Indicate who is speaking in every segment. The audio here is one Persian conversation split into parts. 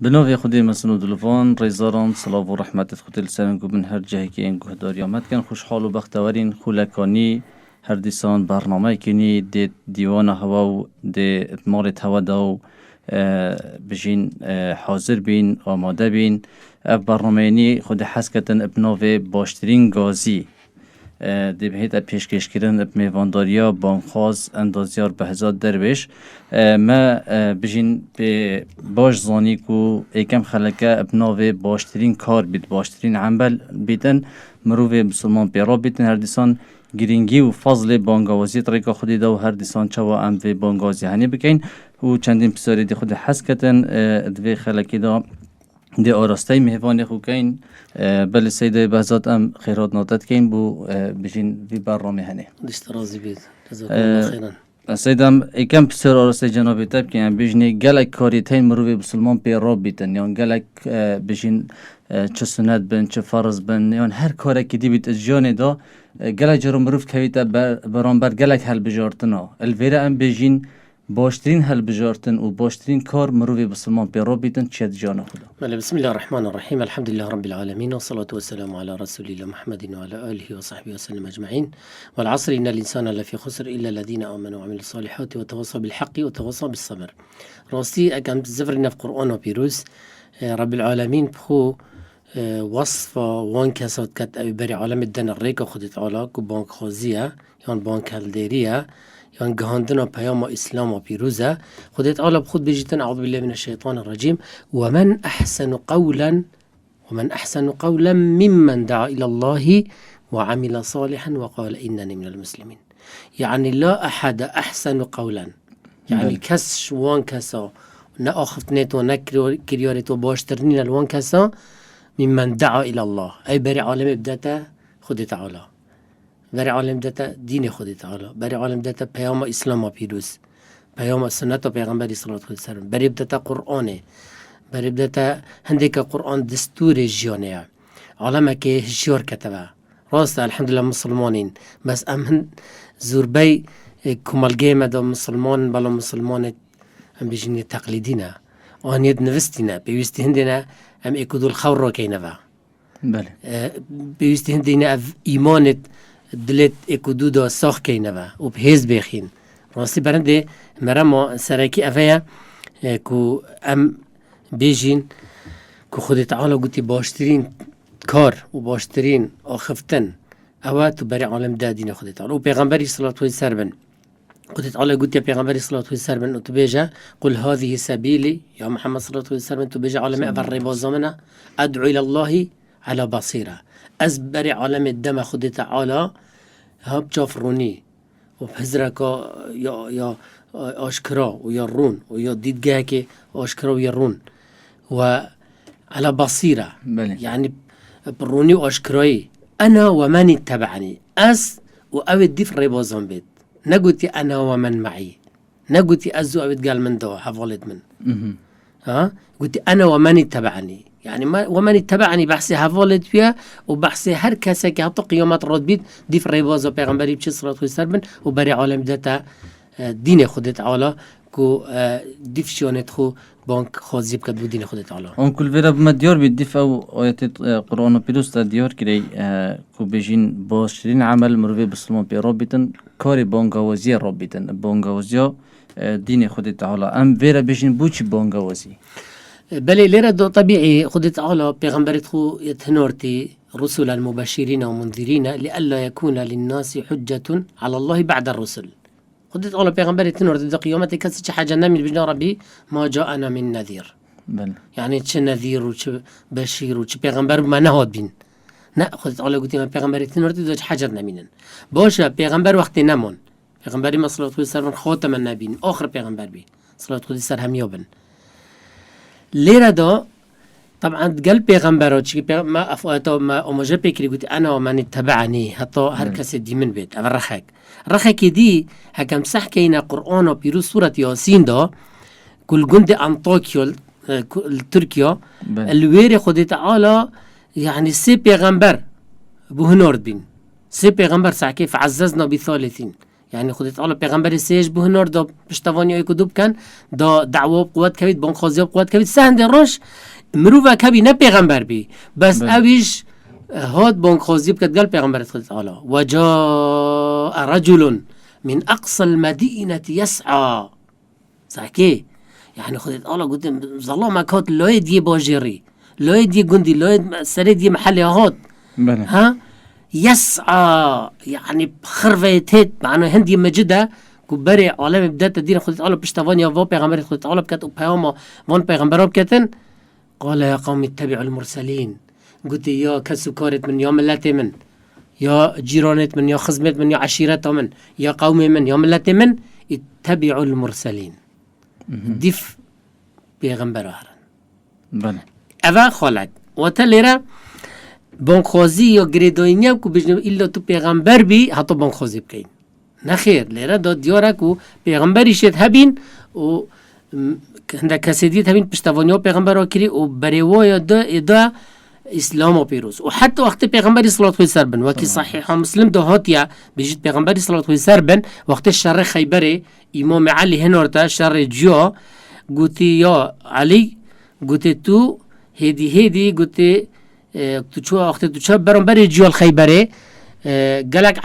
Speaker 1: بنوی خودی مسنود دلوان ریزاران صلاة و رحمت خود لسان کو من هر جهی که این گهداری آمد کن خوشحال و بختورین خولکانی هر دیسان برنامه کنی دی دیوان هوا و دی اتمار هوا داو بجین حاضر بین آماده بین برنامه نی خود حسکتن ابنوی باشترین گازی دی بهیت پیشکش کردن اب میوانداریا بانخواز اندازیار بهزاد درویش ما بجین به باش زانی کو ایکم خلکه ابناوی باشترین کار بید باشترین عمل بیدن مروی مسلمان پیرا بیدن هر دیسان گرینگی و فضل بانگوازی طریقه خودی دو هر دیسان چوا ام وی بانگوازی هنی بکین و چندین پساری دی خود حس کتن دوی خلکی دا دی آراسته مهوانی خوکین بله سیده بهزاد ام خیرات ناتت کین بو بجین وی برنامه هنی
Speaker 2: دشت راضی بید جزاکم الله خیرا
Speaker 1: سیدم ایکم پسر آراسته جنابی تب که بجنی گلک کاری تین مروی بسلمان پیرا بیتن یان گلک بجین چه سنت بن چه فرض بن یان هر کاری که دی بیت از جان دا گلک جرم مروف کویتا برانبر گلک هل بجارتنا الویره ام بجین باشترین هل بجارتن و باشترین کار مروی بسلمان پیرا بیتن چه جان خدا.
Speaker 2: بسم الله الرحمن الرحیم الحمد لله رب العالمین والصلاة والسلام على رسول الله محمد وعلى آله وصحبه وسلم أجمعين والعصر إن الإنسان لفي خسر إلا الذين آمنوا وعملوا الصالحات وتواصوا بالحق وتواصوا بالصبر. راستی اگم زفرنا في قرآن و پیروز رب العالمین بخو وصف وان کسات کت او بری عالم الدن الریک خودت علا که بانک خوزیه یان بانک هلدیریه یان گهاندن پیام اسلام و پیروزه خودت علا بخود بجیتن اعوذ بالله من الشیطان الرجیم ومن احسن قولا ممن دعا الى الله وعمل صالحا وقال انني من المسلمين. يعني لا احد احسن قولا يعني كس وان كسا ناخفتنيت ونكريارت وباشترنين الوان كسا ممن دعا الى الله اي بري عالم بداتا خود تعالى بري عالم داتا دين خود تعالى بري عالم داتا پیام اسلام و پیروز پیام سنت و پیغمبر صلی الله علیه و سلم بري بداتا قرآن بري بداتا هنديك قرآن دستور جيانيا عالمك هشيار كتبه راست الحمد لله مسلمانين بس ام زوربي كمالجي مدى مسلمان بلا مسلمان ام بيجيني تقليدينا وانيد نفستينا بيوستي هندنا ام اكدو الخور رو كينفا
Speaker 1: بله
Speaker 2: بيوستي هندنا ايمانت دلت اكدو دا ساخ كينفا وبهز بيخين راسي برنده مرما سراكي افايا كو ام بيجين كو خود تعالى قلتي باشترين كار وباشترين اخفتن اوه تو بري عالم دادين خود تعالى وبيغمبري صلى الله عليه وسلم قلت تعالى قلت يا بيغمبري صلى الله عليه وسلم وتبيجا قل هذه سبيلي يا محمد صلى الله عليه وسلم تبيجا عالم ابر ربازمنا ادعو الى الله على بصيره ازبري عالم الدم خود تعالى هب جافروني وبهزرك يا اشكرا ويا رون ويا ديدجاكي اشكرا ويا رون وعلى بصيره
Speaker 1: بله.
Speaker 2: يعني بروني واشكراي انا ومن اتبعني واود دي في ربازم بيت نقولتي أنا ومن معي نقولتي أزو أبد قال من دوا حفظت من ها قلت أنا ومن اتبعني يعني ما ومن اتبعني بحثي حفظت فيها وبحثي هر كسا كهطو قيامات رد بيت دي في ريبازو بيغمبري بشي صلاة والسلام وبري عالم داتا دين خودت عالا كو دي في شونت خو بانك خوزيب كدو دين خودت عالا
Speaker 1: اون كل فيرا بما ديار بيدفع آيات قرآن و پیروز تا ديار كري كو بيجين باشترين عمل مروي بسلمان بي رابطن كاري بانگاوازي رابطن بانگاوازي دين خودت عالا ام فيرا بيجين بوچ بانگاوازي
Speaker 2: بلي ليرا دو طبيعي خودت عالا بيغمبرت خو يتهنورتي رسلا مبشرين ومنذرين لئلا يكون للناس حجة على الله بعد الرسل خدت أولا بيغمبري تنور ضد قيامتي كسر حاجة نامي بجنا ربي ما جاءنا من نذير
Speaker 1: بل
Speaker 2: يعني تش نذير وتش بشير وتش بيغمبر ما نهاد بين نا خدت أولا قلت ما بيغمبري تنور ضد حاجة نامين باشا بيغمبر وقت نامون بيغمبري ما صلى الله عليه وسلم خاتم النبيين آخر بيغمبر بي صلى الله عليه وسلم هم يوبن ليرة دا طبعا قلب بيغمبرات ما افواتا ما امجا بكري قلت انا ومن اتبعني حتى هر كس دي من بيت افرخك رخك دي هكم صح كاينه قران وبيرو سوره ياسين دا كل جند انطاكيا تركيا الويري خد تعالى يعني سي بيغمبر بهنورد بين سي بيغمبر ساعه كيف عززنا بثالثين يعني خودت الله پیغمبر سیج به هنر دا پشتوانی کدوب کن دا دعوا قوت کوید بانخوازی قوت کوید سهند روش مروه کبی نه پیغمبر بی بس اویش هاد بانخوازی بکد قال پیغمبر خودت الله وجاء رجل من اقصى المدينة يسعى ساكي يعني خودت الله قلت ظلام كات لايد دي باجري لايد دي جندي لايد سري دي محل هاد ها يسعى يعني خرفيتت معناه هندي مجده كبري عالم بدات الدين خودت الله بشتوان يا فو پیغمبر خودت الله بكت وبياما فون پیغمبر بكتن قال يا قوم اتبعوا المرسلين قلت يا كسكارت من يا ملتي من يا جيرانت من يا خزمت من يا عشيرت من يا قومي من يا ملتي من اتبعوا المرسلين ديف پیغمبر هرن
Speaker 1: بله
Speaker 2: اول خالد وتليرا بانخوازی یا گریداینی هم که بجنب ایلا تو پیغمبر بی حتی بانخوازی بکن نخیر لیره دا دیاره که پیغمبری شد هبین و هنده کسی دید هبین پشتوانی ها پیغمبر ها کری و بریوای دا اسلام ها پیروز و حتی وقت پیغمبری صلات خوی سر بن وکی صحیح مسلم دا هاتیا بجید پیغمبری صلات خوی سر بن وقت شر خیبر امام علی هنورتا شر جا گوتی یا علی گوتی تو هیدی گوتی تو چو وقت تو چه برام بری جوال خیبره قالك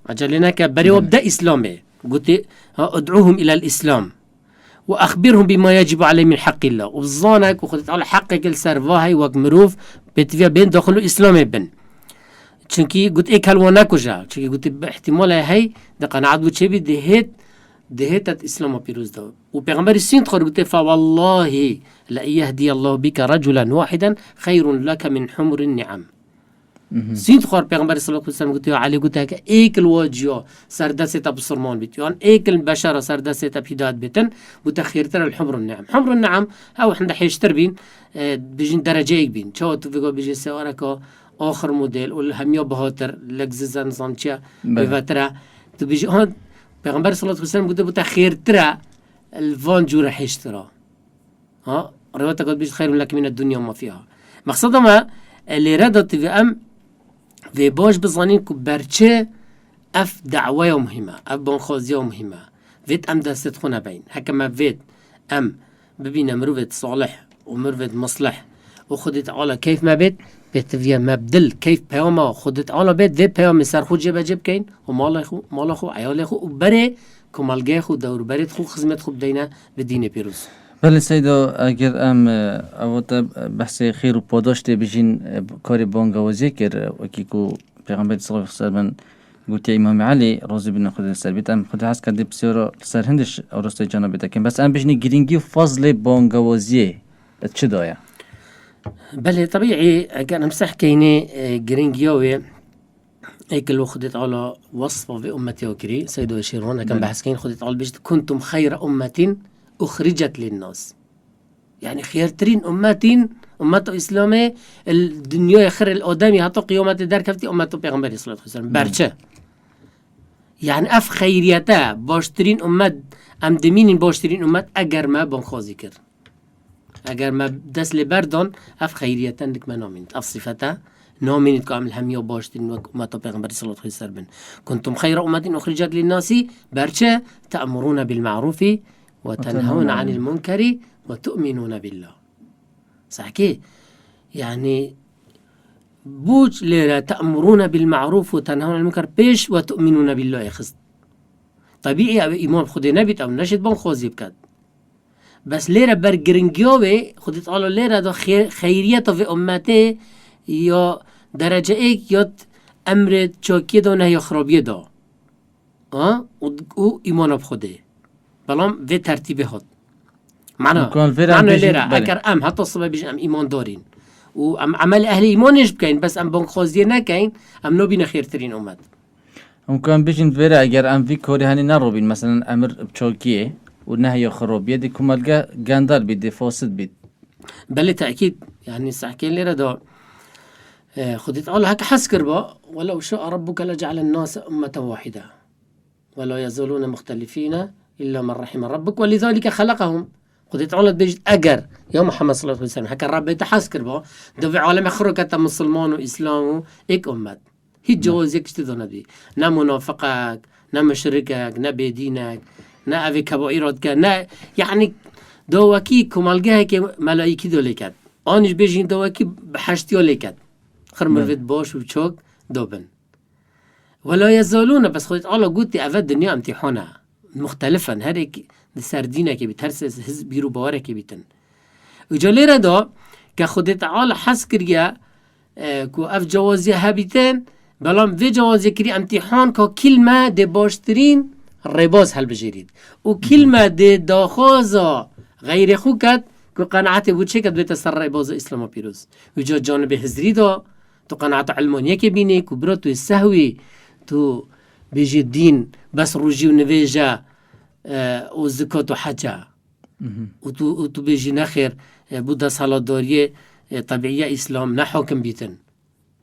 Speaker 2: عجلناك بري وابدا اسلامه قلت ادعوهم الى الاسلام واخبرهم بما يجب عليه من حق الله وظانك وخذت على حقك السرفاهي ومروف بتفيا بين دخلوا اسلام بن چونكي قلت ايه كلوانا كجا چونكي قلت احتمال هي ده قناعت بتشبي دهيت اسلام بيروز ده وبيغمبر السين تخرج قلت فوالله لا يهدي الله بك رجلا واحدا خير لك من حمر النعم سين تخرج بيغمبر صلى الله عليه وسلم قلت يا علي قلت هيك ايك الواجيو سردسه بصرمان بيت يعني ايك البشره سردسه بهداد بيتن وتخيرتر الحمر النعم حمر النعم او احنا حيشتر بين بيجين درجه بين شو تو بيجي سوارك اخر موديل والهميو بهاتر لكززان زانچا بفتره تو بيجي هون پیغمبر صلی الله علیه و سلم گفته بود خیرتره الوان جور حشتره ها روایت قد بیش خیر لك من الدنيا وما فيها مقصد ما اللي ردت في ام في باش بزانين كبرچه اف دعوه مهمه اف بنخوزيه مهمه فيت ام دست خونه بين هكما فيت ام ببينا مروفت صالح ومروفت مصلح وخدت على كيف ما بيت بتفيا مبدل كيف بيوما خدت على بيت ذي بيوم سر خود جب كين ومال خو عيال خو وبره كمالجه خو دور بريت خو خدمت خو بدينا بدين بيروز
Speaker 1: بله سیدا اگر ام اوت بحث خیر و پاداش تی بجین کاری بانگوازی کر وکی کو پیغمبر صلی الله علیه و سلم گوتی امام علی راضی بن خود سر بیت ام خود حس کرد بسیار سر هندش اورست جناب تکن بس ام بجنی گرینگی فضل بانگوازی چه دایا
Speaker 2: بله طبيعي كان امسح كيني جرينجيوي هيك اللي خدت على وصفه في امتي وكري سيدو يشيرون كان بحث كين خدت على بيجت كنتم خير امه اخرجت للناس يعني خيرترين امه اسلامي الدنيا خير الادمي حتى قيامت در كفتي امه پیغمبر صلى الله عليه وسلم برچه يعني اف خيريته باشترين امه ام دمين باشترين امه اگر ما بنخوازي كر اگر ما دست لبردان اف خیریتا لك ما نامنت اف صفتا نامنت كامل هميا باشتين وما پیغمبر صلى الله عليه وسلم كنتم خير امه اخرجت للناس برچه تأمرون بالمعروف وتنهون عن المنكر وتؤمنون بالله صح كي يعني بوج ليرا تأمرون بالمعروف وتنهون عن المنكر بيش وتؤمنون بالله خست طبيعي امام خود نبيت او نشد بان خوزي بكد بس ليرة برگرنگیوه خودت آلا ليرة دا خیریت في امته یا درجه ایک یا امر چاکی دا نه یا خرابیه دا او ایمان بخوده بلام في ترتیبه هات معنى ليرة اگر ام حتی صبح بیش ام ایمان دارین و ام عمل اهل ایمانش بکن بس ام بانک خوازیه نکن ام نبین خیرترین امت
Speaker 1: ممكن بيجن فيرا اگر ام في كوري هاني نروبين مثلا امر بچاكيه والنهي خرابية دي كمالجا جاندال بيدي فاسد بيد
Speaker 2: بل تأكيد يعني ساكين لي ردا خدت أقول هكا حسكر با ولو شاء ربك لجعل الناس أمة واحدة ولا يزالون مختلفين إلا من رحم ربك ولذلك خلقهم خدت أقول بيجد أجر يا محمد صلى الله عليه وسلم هكا الرب يتحسكر با دو في عالم خرقة مسلمان وإسلام إيك أمة هي جواز يكشتدون بي نا منافقك نه مشرکک نه بدینک نه اوی کبائرات که نه یعنی دوکی کمالگه که ملائکی دو لیکد آنش بیشین دوکی بحشتی ها لیکد خرمروید باش و چوک دوبن ولا يزالون بس خودت الله قلت أفاد الدنيا امتحانا مختلفا هرك سردينة كي بترس هز بيرو بواره كي بيتن وجالي ردا كخودت الله حس كريا كو اف جوازي هابيتن بلام في جوازي كري امتحان كو كلمة دي باشترين رباز هل بجيريد وكلمة دي داخوزا غير خوكت كو قناعتي بود شكت بيتسر رباز اسلام بيروز وجا جانب هزري دا تو قناعت علمانية كي بيني كو برا تو السهوي تو بيجي الدين بس روجي ونفيجا وزكاة وحجة وتو بيجي نخير بودا صلاة دارية طبيعية إسلام نحاكم بيتن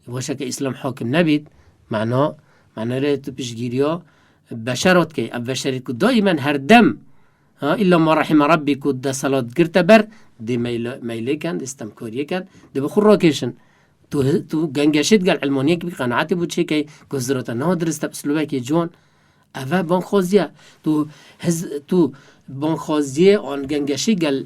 Speaker 2: وشك إسلام حاكم نبيت معناه لا تبشجيريا بشرات كي بشرت كو دائما هردم إلا ما رحم ربي كو دا صلاة قرتبر دي ميلي كان دي استمكورية كان دي بخور راكيشن تو گنگشت گل علمانیه که قناعتی بود چه که گذرات نه درست اسلوبه که جون اوه بانخوازیه تو بانخوازیه آن گنگشی گل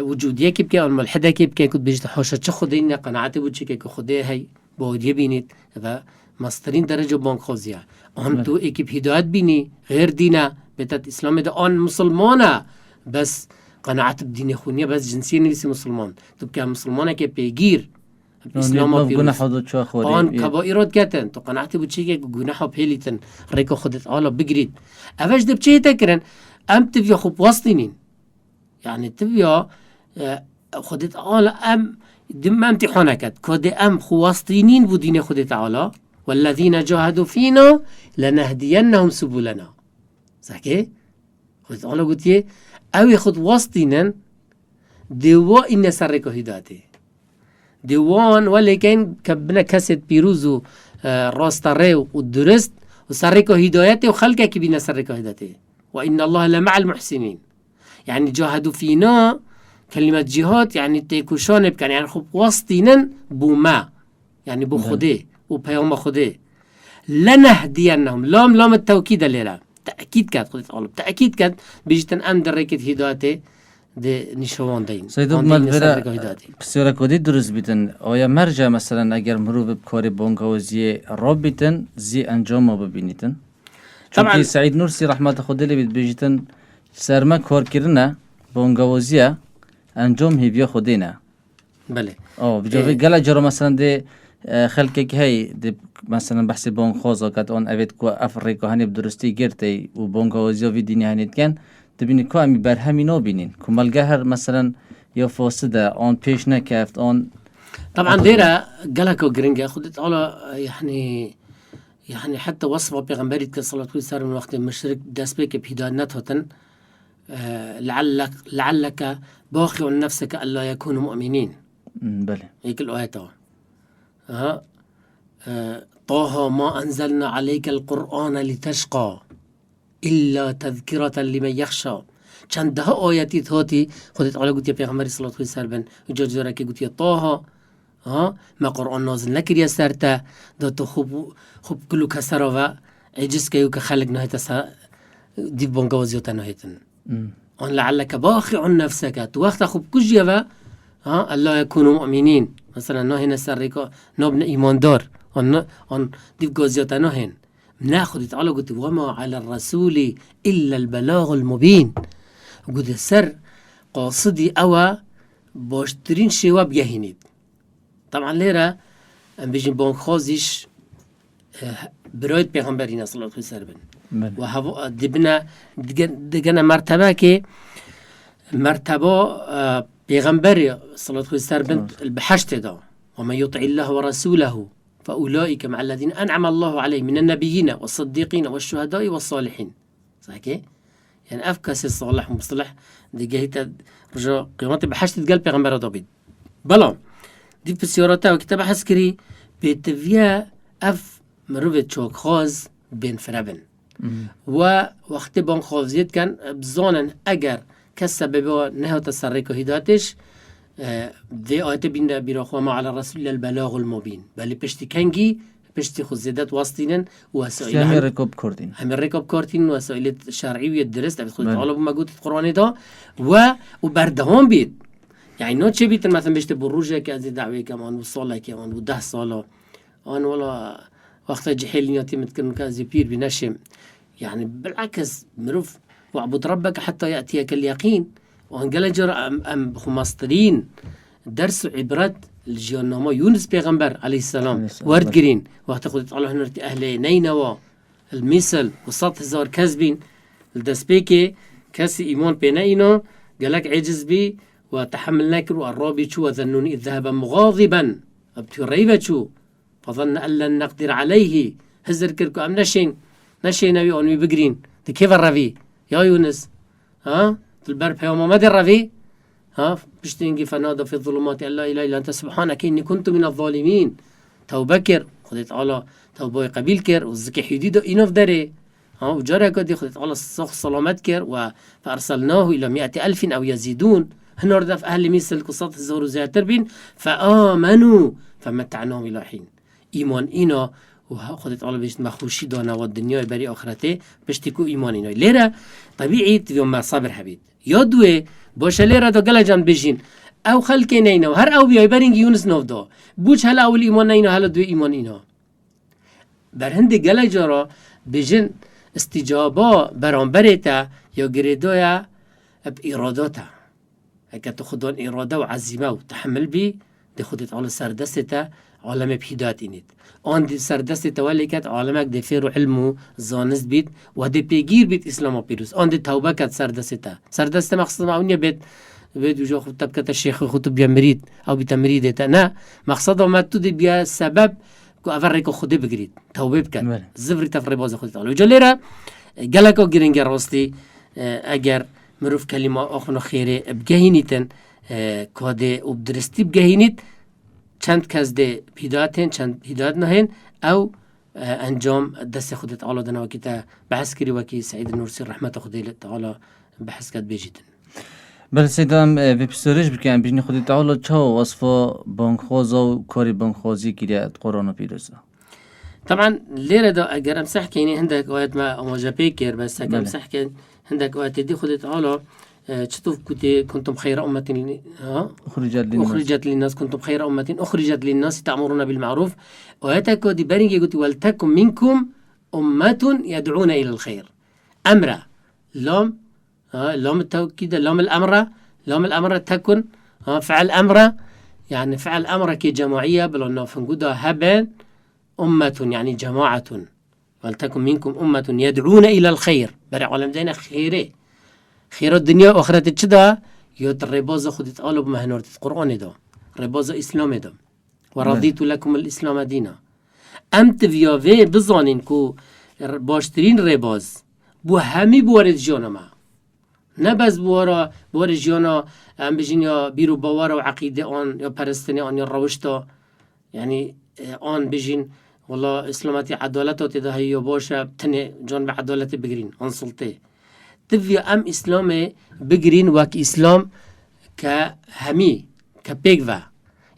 Speaker 2: وجودیه که بکه آن ملحده که بکه کد بیشت حاشا چه خوده اینه قناعتی بود چه که خوده هی باودیه بینید و مسترین درجه بانخوازیه آن تو اکیب هدایت بینی غیر دینه بتت اسلام ده آن مسلمانه بس قناعت بدین خونیه بس جنسیه نیست مسلمان تو بکه مسلمانه که پیگیر اسلام پیروز آن کبائرات کتن تو قناعتی بود چه که گناه پیلیتن ریکو خودت آلا بگرید اوش دب چه تکرن ام تبیا خوب واسطینین یعنی تبیا خودت آلا ام دم امتحانه کد که ام خواستینین بودین خودت آلا والذین جاهدوا فینا لنهدینهم سبلنا صحیح خودت آلا گوتیه اوی خود واسطینن دیوا این سر ریکو هدایته دیوان ولی که کبنا کسید پیروز و راست ریو و درست و سرکو هدایت و خلقه که بینا سرکو هدایته و این الله لمع المحسنین يعني جاهدوا فينا كلمة جهاد يعني تيكوشان بكن يعني خب واسطينن بوما يعني بو خده وبيوم خده لنهدينهم لام التوكيد الليلة تأكيد كات قلت الله تأكيد كات بيجتن أم دركت هدايته ده نشوان دين
Speaker 1: سيد مالبرا بسیار کدی درست بیتن آیا مرجع مثلا اگر مرو به کار بانکوازی راب بیتن زی انجام ما ببینیتن چون سعید نورسی رحمت خدا لی بید بیجتن سرما کار کردن بانکوازی انجام هیویا خودی نه
Speaker 2: بله
Speaker 1: بجوری گله جرا مثلا ده خلقی که هی ده مثلا بحث بانکوازا کات آن اوید کو افریقا هنی بدرستی گرتی و بانکوازی وی دینی هنیت کن دبینی که امی بر همینو بینین که ملگه هر مثلا یا فاسده آن پیش نکفت آن
Speaker 2: طبعا ديرا قالك وجرينجا خدت على يعني حتى وصفه بيغمبري صلى الله عليه وسلم من وقت المشرك داسبيك بهدانتهن لعلك باخع نفسك الا يكونوا مؤمنين
Speaker 1: بله
Speaker 2: هيك الايات طه ما انزلنا عليك القرآن لتشقى إلا تذكرة لمن يخشى چندها آیتی تاتی خودت علا گوتی پیغمبری صلی الله علیه و سلم اجازه داره که گوتی طه ما قرآن نازل نکریه سرته دا تو خوب کلو کسرا و عجز که که خلق نهیت دیو بانگوازیات نهیتن آن لعلك باخع نفسك تو وقت خوب کجیه و الله يكونوا مؤمنين مثلا نهین سرریکا نابن ایماندار آن دیو گازیات نهین ناخذ تعالى قلت وما على الرسول إلا البلاغ المبين قلت سر قاصدي أوا باشترين شواب يهينيد طبعا ليرة بيجي بانخازيش برايد پیغمبرين صلى الله عليه وسلم وهو دبنا مرتبة كي مرتبة پیغمبر صلى الله عليه وسلم البحشت دا وما يطع الله ورسوله فأولئك مع الذين أنعم الله عليهم من النبيين والصديقين والشهداء والصالحين صح كي يعني أفكاس الصالح ومصطلح دي جهة رجع قيامات بحشت قلب پیغمبر داوود بلا دي بسيارته وكتاب حسكري بيتفيا أف مروفت شوك خاز بين فرابن ووقت بان خاوزيت كان بزانن أجر كسبب نهو تسرق هداتش في آيات بين بيرخوا ما على الرسول البلاغ المبين بل بشتي كنجي پشتی خود زیادت واسطینن وسایل
Speaker 1: همه رکاب کردین
Speaker 2: همه رکاب کارتین وسایل شرعی و درست خود تعالی بما قلت القرآن دا و بردهان بید يعني نو چه بیتن مثلا بشته بروجه که از دعوه کمان و ساله کمان و 10 ساله آن ولا وقت جحيلياتي متكلم كازي بير بنشم يعني بالعكس مروف واعبد ربك حتى يأتيك اليقين وان قال جرى ام خماسترين درس عبرات الجيونما يونس بيغمبر عليه السلام ورد جرين وقت قلت الله هنرتي اهل نينوى المثل وسط هزار كذبين الدسبيكي كاسي ايمان بينينو قالك عجز بي وتحمل نكر والرابي شو وذنون اذ ذهب مغاضبا ابتو ريبة شو فظن أن لن نقدر عليه هزر كركو أم نشين نبي أنوي بقرين دي كيف الرفي يا يونس ها البر بيوم ما الرفي ها بشتنجي فنادى في الظلمات أن لا إله إلا أنت سبحانك إني كنت من الظالمين توبكر خدت على توبة قبيل كر والزكي حديد إنف دري ها وجرى كدي خدت على الصخ سلامت كر فأرسلناه إلى 100,000 أو يزيدون هنرد في أهل مثل قصة الزور زياتر بين فآمنوا فمتعناهم إلى حين ایمان اینا و خودت عالی بیشت مخوشی دانه و دنیای بری آخرته بشتی کو ایمان اینا لیره طبیعی توی ما صبر حبید یا دوه باشه لیره دا گله جان بجین او خلک نینا و هر او بیای برینگ یونس نو دا بوچ هلا اول ایمان نینا هلا دوه ایمان اینا بر هند گله جارا بجین استجابا برانبرتا یا گریدویا اب اراداتا اگه تو خودان اراده و عزیمه و تحمل بی ده خودت عالی سردسته عالم بهدایت اینید آن دی سردست تولی کرد عالمک دی فیر و علم و زانست بید و دی پیگیر بید اسلام و پیروز آن دی توبه کرد سردست مقصد معونیه بید وجا خود تبکت الشیخ خود بیا مرید او بیتا مریده تا نه مقصد آمد تو دی بیا سبب که اول ریکو خوده بگیرید توبه بکن زفری تفری باز خودت عالی وجا لیره گلکو گرنگ راستی اگر مروف کلمه آخونا خیره بگهینیتن که و بدرستی بگهینید چند کس ده هدایتن چند هدایت نهین او انجام دست خودت عالی دنوا که تا بحث کری وکی سعید نورسی رحمت خودی تعالی بحث کد بیجیدن
Speaker 1: بله سیدم به پسرش بکنم بینی خودت عالی چه وصفه بانکخواز و کاری بانکخوازی کریت قرآن پیروزه
Speaker 2: طبعا لیره دا اگر امسح کنی هندک آیت ما اماجه پیکر بس اگر امسح کن هندک آیت دی خودت عالی چطور كنتم خير أمة أخرجت للناس كنتم خير أمة أخرجت للناس تأمرون بالمعروف ويتكو دي بارنجي قلت ولتكن منكم أمة يدعون إلى الخير أمر لام لام التوكيد لام الأمر تكن فعل أمر يعني فعل أمر كجماعية بلنا فنقولها هبا أمة يعني جماعة ولتكن منكم أمة يدعون إلى الخير برع علم دينا خيره خير الدنيا وآخرت چدا يوت الرباز خودت آلو بمهنورت القرآن دا رباز اسلام دا ورضيت لكم الاسلام دينا امت ویاوه بزانین کو باشترین رباز بو همی بوارد جانا ما نبز بوارد جانا هم بجین یا بیرو باور و عقیده آن یا پرستنی آن یا روشتا يعني آن بجین والله اسلامتی عدالتات ده هيا باشه تنه جان به عدالت بگرین آن سلطه تبي ام اسلام بگرین وك اسلام كهمي كبيغوا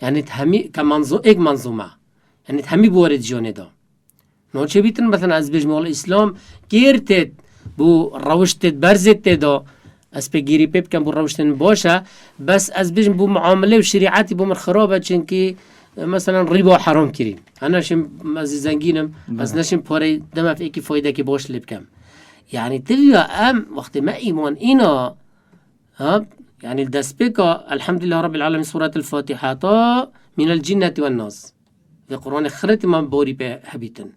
Speaker 2: يعني همي كمنظوم اك منظومه يعني همي بورد جونه دا نوچه بیتن مثلا از بجم والله اسلام گیرتد بو روشتد برزت دا از بگیری پیب کم بو روشتن باشه بس از بجم بو معامله و شریعتی بو مر خرابه چون که مثلا ربا حرام کریم انا شم از زنگینم از نشم پاره دم في اکی فایده که باش لبکم يعني تبي ام وقت ما ايمان اینا ها يعني الدسبكة الحمد لله رب العالمين سورة الفاتحة من الجنة والناس في القرآن خرت ما بوري بحبيتن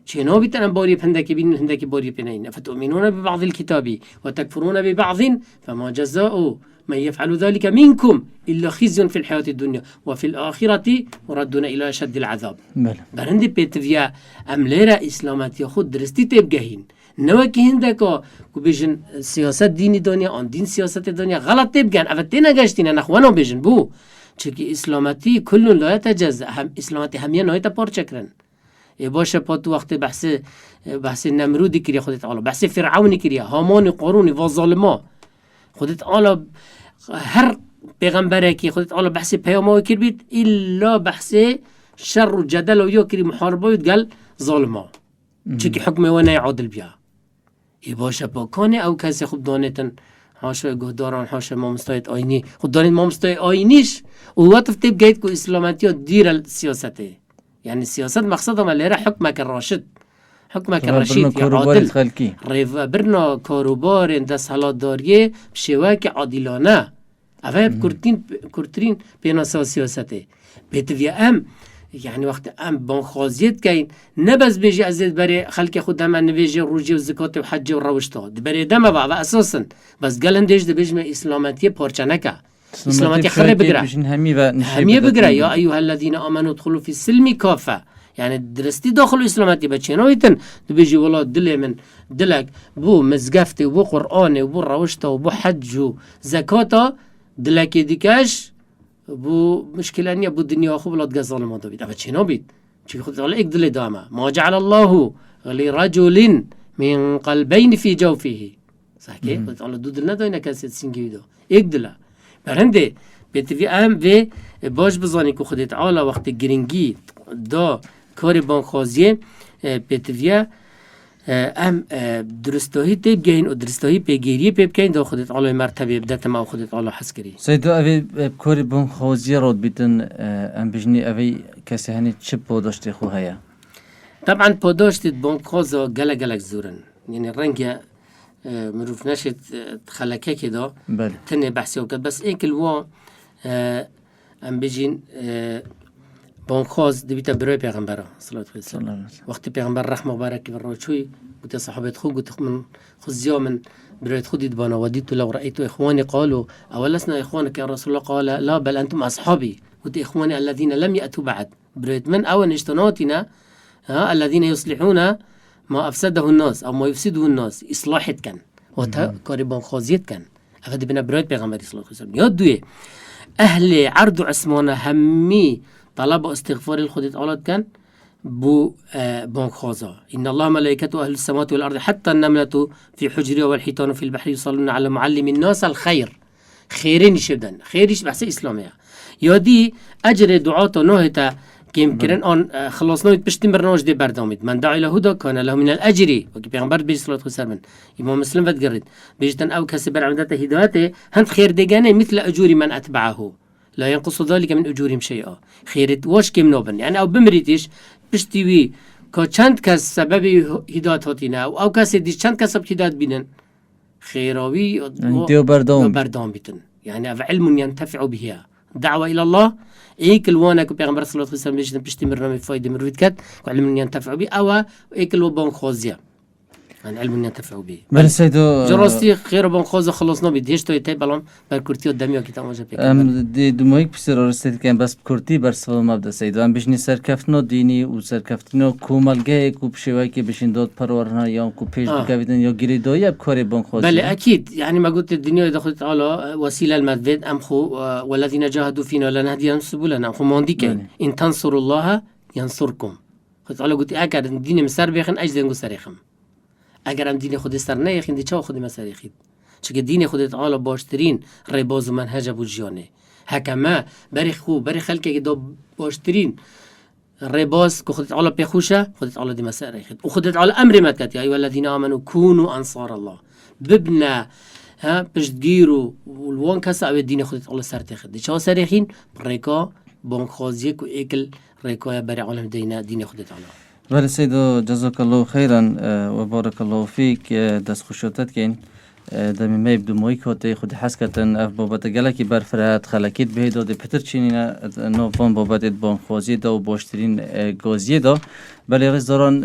Speaker 2: شنو بيتن بوري بهندك بين هندك بوري بينين فتؤمنون ببعض الكتاب وتكفرون ببعض فما جزاء من يفعل ذلك منكم إلا خزي في الحياة الدنيا وفي الآخرة وردون إلى أشد العذاب برندي بيتفيا أمليرا إسلامات ياخد درستي تبقهين نوكي هندكا كوبيجن سياسة ديني دنيا عن دين سياسة الدنيا غلط تبقان أفتنا قاشتين نخوانا بيجن بو چكي إسلاماتي كل لا يتجزأ هم إسلاماتي هميا نهاية بار چكرن باشا باتو وقت بحث نمرود كريا خودت عالا بحث فرعون كريا هامان قارون و ظالما خودت عالا هر پیغمبره که خودت عالا بحث پیامو کر بید الا بحث شر و جدل و یکری محاربه قال ظالمه چکی حکم و عادل بیا ای باشه پاکانه او کسی خوب دانتن حاشا گهداران حاشا مامستایت آینی خود دانید مامستای آینیش و وقت تیب گید که اسلامتی ها دیر السیاسته یعنی سیاست مقصد هم لیره حکمک راشد حکمک رشید یا عادل ریو برنا کاروبار دست حالات داریه بشواک عادلانه اوه کرترین پیناسا سیاسته بیتوی ام یعنی وقت ام بانخوازیت کین نبز بیجی ازید برای خلق خود هم نویجی روجی و زکات و حج و روشتا برای دم با و اساسا بس گلندش ده بیجم اسلامتی پارچه نکه اسلامتی خره بگره همیه بگره یا ایوها الذین آمنوا ادخلوا فی السلم کافه یعنی درستی داخل اسلامتی بچه نویتن دو بیجی ولا دل من دلک بو مزگفت و بو قرآن و بو روشتا و بو حج و زکاتا دلکی دیکش بو مشكلة أني أبو الدنيا أخو بلاد جزال ما دبيت أبى شنو بيت شو خد على إقدل دامه ما جعل الله لرجل من قلبين في جوفه صح كي خد على دود النداينا كاسيت سينجيدو إقدله برهنده بتفي أهم في باش بزاني كو خدت على وقت جرينجي دا كاري بانخازيه بتفي ام درستایی تیب گین و درستایی پیگیری پیب کین دو خودت علای مرتبه بدت ما خودت علا حس کری
Speaker 1: سیدو اوی بکاری بانخوازی راد بیتن ام بجنی اوی کسی هنی چه پاداشتی خو هیا؟
Speaker 2: طبعا پاداشتی بانخوازا گلک زورن یعنی رنگ مروف نشد خلکه که دا تنه بحثی وکد بس ایکل وا ام بجین بانخواز دبیتا برای پیغمبره صلی الله علیه وسلم وقتی پیغمبر رحمه بارکی بر روچوی گفت صحابت خود گفت من خزیا من برای خودی دبانا ودیت لو رأيت اخواني قالوا اولسنا اخوانك يا رسول الله قال لا بل انتم اصحابي قلت اخواني الذين لم ياتوا بعد بريت من اول اجتناتنا الذين يصلحون ما افسده الناس او ما يفسده الناس اصلاحت كان وتا كاري بانخوازيت كان افد بنا برای پیغمبر صلی الله علیه وسلم یاد دوی اهل عرض و عثمان همي طلب استغفار الخديت أولاد كان بو بانخوازا إن الله ملائكته أهل السماوات والأرض حتى النملة في حجرها والحيتان في البحر يصلون على معلم الناس الخير خيرين شبدن خيرش بحث إسلامية يادي أجر دعاة نهتا كيم كرن أن خلصنا بشتم برنامج دي بردامد من دعا إلى هدى كان له من الأجر وكي بيغمبر بيجي صلاة وسلم إمام مسلم فتقرد بيجتن أو كسب عمدته هدايته هند خير ديجانه مثل أجور من أتبعه لا ينقص ذلك من أجورهم شيئا خيرت واش كم نوبن يعني أو بمريتش بشتوي كچند كس سبب هدايت هاتينا أو كس ديش چند كس سبب هدايت بينن خيراوي
Speaker 1: ديو
Speaker 2: بردام بيتن يعني علم ينتفع بها دعوة إلى الله إيك الوانا كبيغمبر صلى الله عليه وسلم بيجتن بشتي مرنامي فايدة مرويد كات وعلم ينتفع به أو إيك الوبان خوزيا عن علم ينتفع به
Speaker 1: بل سيدو
Speaker 2: جراستی خیر بانخواز خلاص نبید هیچ توی بلام بر کرتی و دمیا کی تماشا
Speaker 1: پیکن دی دمایک بسیار رسید که بس کرتی بر سوال مبدا سیدو ام بشنی سرکفتنا دینی و سرکفتنا کوملگه کو بشوی که بشین داد پرورنا یا کو پیش بکویدن یا گریدایی اب کاری بانخواز
Speaker 2: بله اكيد يعني ما قلت الدنيا دخلت تعالى وسيله المدد ام خو والذين جاهدوا فينا لنهديهم سبلنا خو مونديك ان تنصروا الله ينصركم قلت تعالى قلت اكد الدين مسر بيخن اجدن سريخم اگر هم دین خود سر نیخین دی چه خودی مسری خید چون دین خودت عالا باشترین ریباز و منهج بود جانه حکما بری خوب بری خلقی که دو باشترین ریباز که خودت عالا پیخوشه خودت عالا دی مسری خید و خودت عالا امر مدکت یا ایوه الذین آمنوا کونوا انصار الله ببنا ها پشتگیرو والوان کسا او دین خودت عالا سر تخید دی چه سری خین ریکا بانخوازی که ایکل ریکای بری عالم دین خودت عالا
Speaker 1: بله سيدو جزاك الله خيرا وبارك الله فيك دست خوشاتت كين دمی ما يبدو مويك هاتي خود حسكتن اف بابت گلکی برفرات خلکیت به داده پتر چینینا نوفان بابت بان خوازی دا و باشترین گازی دا بله رزداران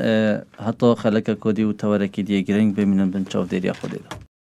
Speaker 1: حتی خلک کودی و تورکی دیگرنگ بمینن بنچاو دیریا خودی دا